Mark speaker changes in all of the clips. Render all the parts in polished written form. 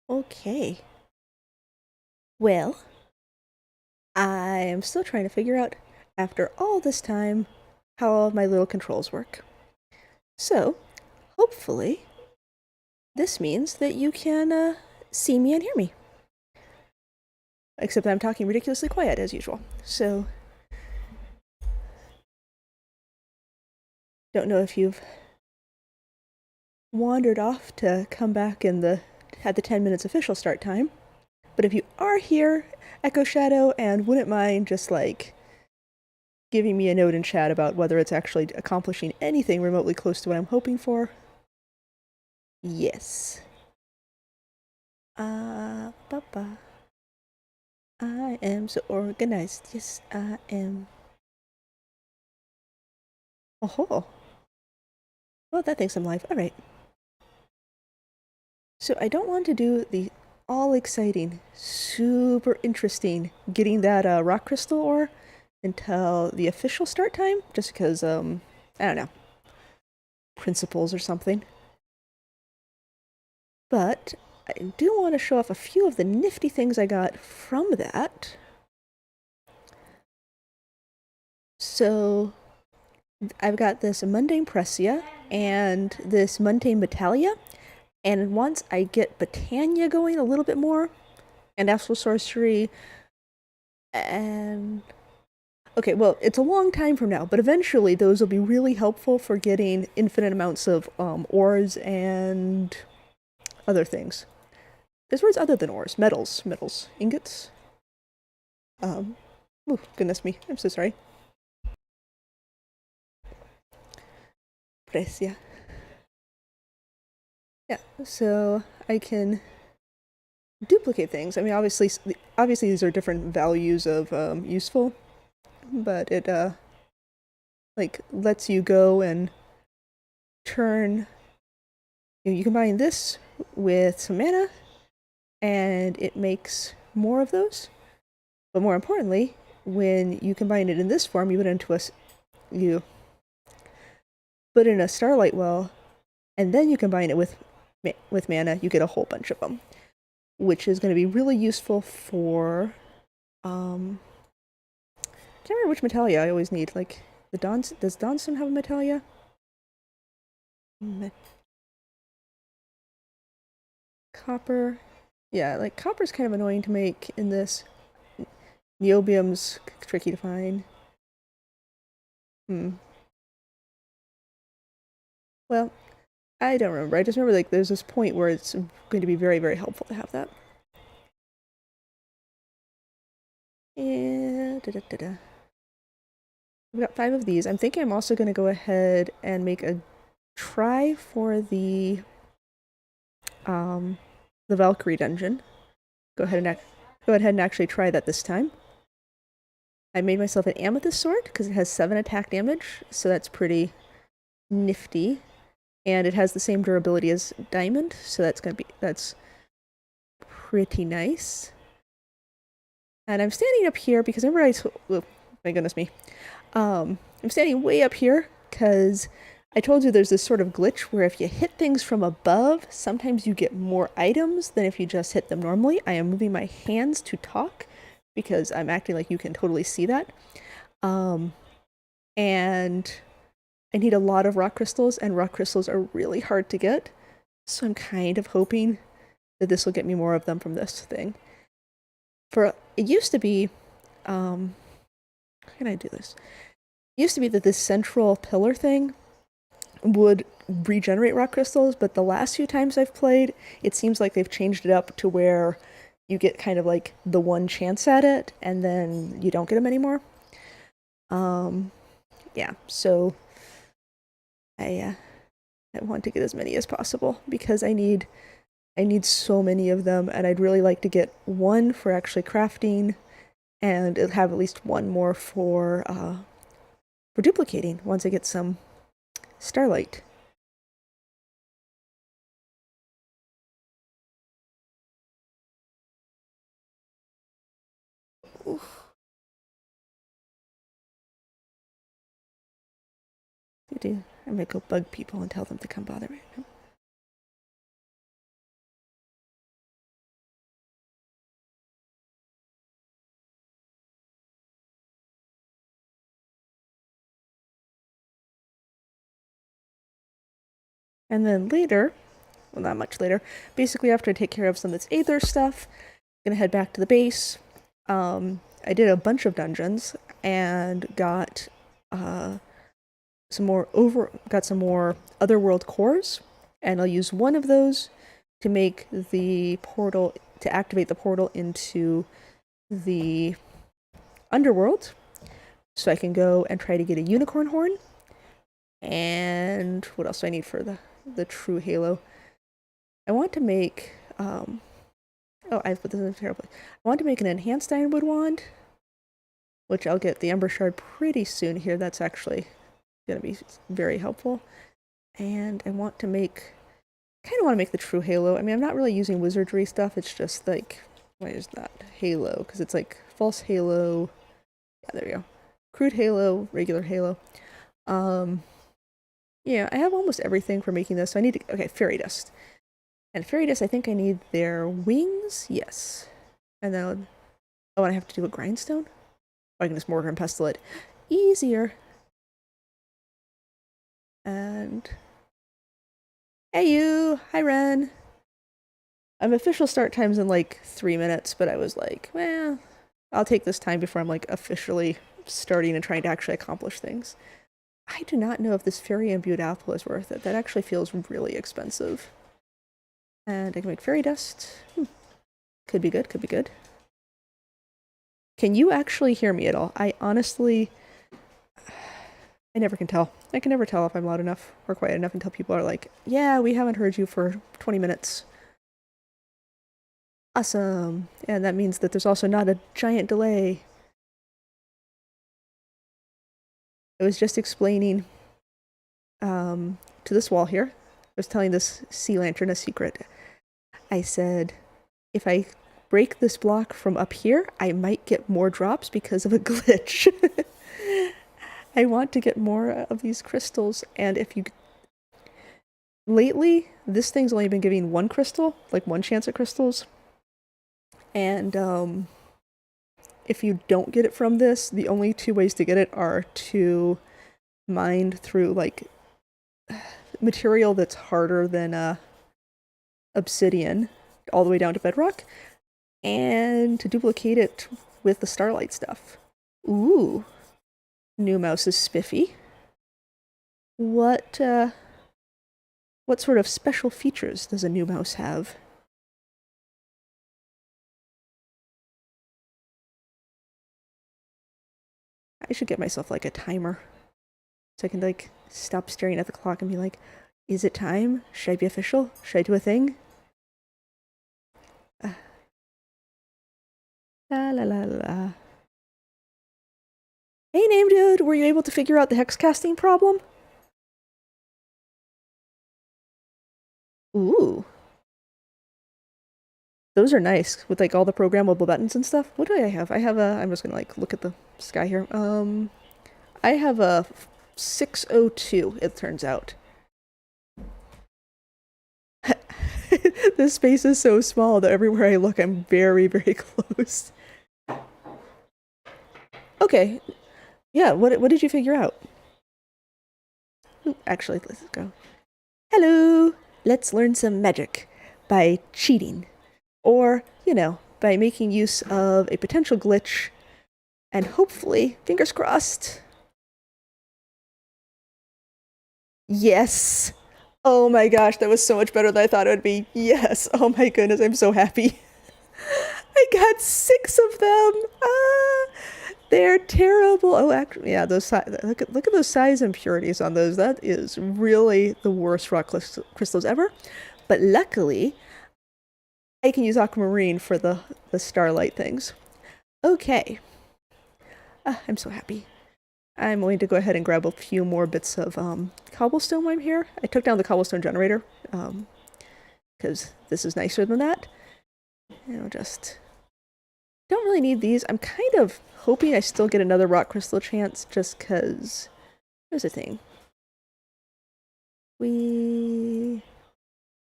Speaker 1: Okay. Well, I am still trying to figure out, after all this time, how all of my little controls work. So, hopefully, this means that you can see me and hear me. Except I'm talking ridiculously quiet as usual. So, don't know if you've wandered off to come back at the 10 minutes official start time. But if you are here, Echo Shadow, and wouldn't mind just like giving me a note in chat about whether it's actually accomplishing anything remotely close to what I'm hoping for. Yes. Papa. I am so organized. Yes, I am. Oh, well, that thinks I'm live. All right. So I don't want to do the all exciting, super interesting getting that rock crystal ore until the official start time, just because I don't know, principles or something. But I do want to show off a few of the nifty things I got from that. So I've got this mundane Pressia and this mundane Metalia, and once I get Botania going a little bit more, and Heavens of Sorcery, and okay, well, it's a long time from now, but eventually those will be really helpful for getting infinite amounts of ores and other things. There's words other than ores. Metals, ingots. Oh, goodness me, I'm so sorry. Precia. Yeah, so I can duplicate things. I mean, obviously these are different values of useful, but it like lets you go and turn. You combine this with some mana, and it makes more of those. But more importantly, when you combine it in this form, you put in a Starlight Well, and then you combine it with mana. You get a whole bunch of them, which is going to be really useful for I can't remember which Metalia I always need. Like the does Dawnstone have a Metalia? Copper. Yeah, like copper's kind of annoying to make in this. Niobium's tricky to find. Well, I don't remember. I just remember like there's this point where it's going to be very, very helpful to have that. And I've got 5 of these. I'm thinking I'm also going to go ahead and make a try for the Valkyrie dungeon. Go ahead and actually try that this time. I made myself an amethyst sword because it has 7 attack damage, so that's pretty nifty. And it has the same durability as diamond, so that's pretty nice. And I'm standing up here because remember oh, my goodness me. I'm standing way up here because I told you there's this sort of glitch where if you hit things from above, sometimes you get more items than if you just hit them normally. I am moving my hands to talk because I'm acting like you can totally see that. And I need a lot of rock crystals, and rock crystals are really hard to get. So I'm kind of hoping that this will get me more of them from this thing. It used to be, how can I do this? It used to be that this central pillar thing would regenerate rock crystals, but the last few times I've played, it seems like they've changed it up to where you get kind of like the one chance at it, and then you don't get them anymore. Yeah, so I want to get as many as possible because I need so many of them, and I'd really like to get one for actually crafting, and have at least one more for duplicating once I get some starlight. Oof. I'm gonna go bug people and tell them to come bother me. And then later, well, not much later, basically after I take care of some of this Aether stuff, I'm gonna head back to the base. I did a bunch of dungeons and got some more Otherworld cores, and I'll use one of those to make the portal, to activate the portal into the Underworld, so I can go and try to get a unicorn horn. And what else do I need for the true Halo? I want to make oh, I put this in terribly. I want to make an enhanced ironwood wand, which I'll get the Ember Shard pretty soon here. That's actually gonna be very helpful. And I want to make, kind of want to make the true Halo. I mean, I'm not really using wizardry stuff. It's just like, why is that Halo? Because it's like false Halo. Yeah, there we go. Crude Halo, regular Halo. Yeah, I have almost everything for making this. So I need to, okay, fairy dust. And fairy dust, I think I need their wings. Yes. And then, oh, and I have to do a grindstone? Oh, I can just mortar and pestle it. Easier. And hey you! Hi Ren! Official start time's in like 3 minutes, but I was like, well, I'll take this time before I'm like officially starting and trying to actually accomplish things. I do not know if this fairy imbued apple is worth it. That actually feels really expensive. And I can make fairy dust. Could be good, could be good. Can you actually hear me at all? I honestly, I never can tell. I can never tell if I'm loud enough or quiet enough until people are like, yeah, we haven't heard you for 20 minutes. Awesome. And that means that there's also not a giant delay. I was just explaining to this wall here. I was telling this sea lantern a secret. I said, if I break this block from up here, I might get more drops because of a glitch. I want to get more of these crystals, and if you... Lately, this thing's only been giving one crystal, like one chance at crystals. And, if you don't get it from this, the only two ways to get it are to mine through, like, material that's harder than, obsidian, all the way down to bedrock, and to duplicate it with the starlight stuff. Ooh. New mouse is spiffy. What sort of special features does a new mouse have? I should get myself like a timer so I can like stop staring at the clock and be like, is it time? Should I be official? Should I do a thing? La la la la. Hey name dude, were you able to figure out the hex casting problem? Ooh. Those are nice with like all the programmable buttons and stuff. What do I have? I have I'm just gonna like look at the sky here. I have a 602, it turns out. This space is so small that everywhere I look, I'm very, very close. Okay. Yeah, what did you figure out? Ooh, actually, let's go. Hello! Let's learn some magic by cheating. Or, you know, by making use of a potential glitch and hopefully, fingers crossed. Yes! Oh my gosh, that was so much better than I thought it would be. Yes! Oh my goodness, I'm so happy. I got 6 of them! Ah! They're terrible. Oh, actually, yeah, those look at those size impurities on those. That is really the worst rock crystals ever. But luckily, I can use aquamarine for the starlight things. Okay. I'm so happy. I'm going to go ahead and grab a few more bits of cobblestone while I'm here. I took down the cobblestone generator because this is nicer than that. You know, just don't really need these. I'm kind of hoping I still get another rock crystal chance just because there's a thing.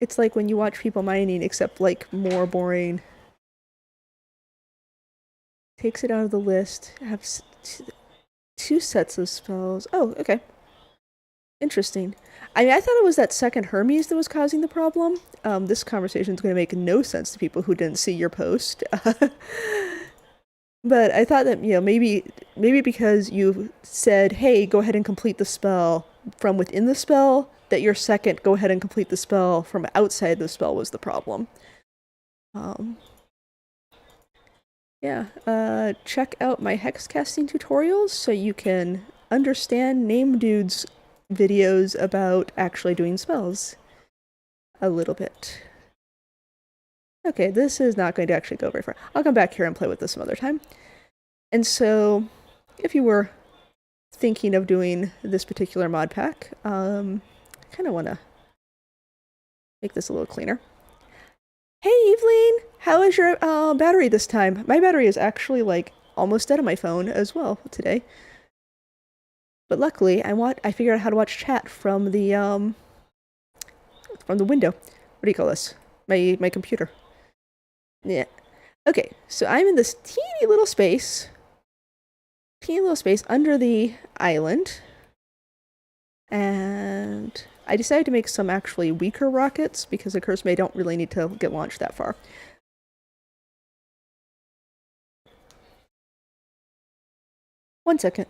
Speaker 1: It's like when you watch people mining, except like more boring. Takes it out of the list. I have 2 sets of spells. Oh, okay. Interesting. I mean, I thought it was that second Hermes that was causing the problem. This conversation is going to make no sense to people who didn't see your post. But I thought that, maybe because you said, hey, go ahead and complete the spell from within the spell, that your second go ahead and complete the spell from outside the spell was the problem. Um, yeah, check out my hex casting tutorials so you can understand Name Dude's videos about actually doing spells a little bit. Okay, this is not going to actually go very far. I'll come back here and play with this some other time. And so, if you were thinking of doing this particular mod pack, kind of want to make this a little cleaner. Hey, Evelyn! How is your battery this time? My battery is actually, like, almost dead on my phone as well today. But luckily, I figured out how to watch chat from the window. What do you call this? My computer. Yeah. Okay, so I'm in this teeny little space under the island, and I decided to make some actually weaker rockets because the curse may don't really need to get launched that far. One second.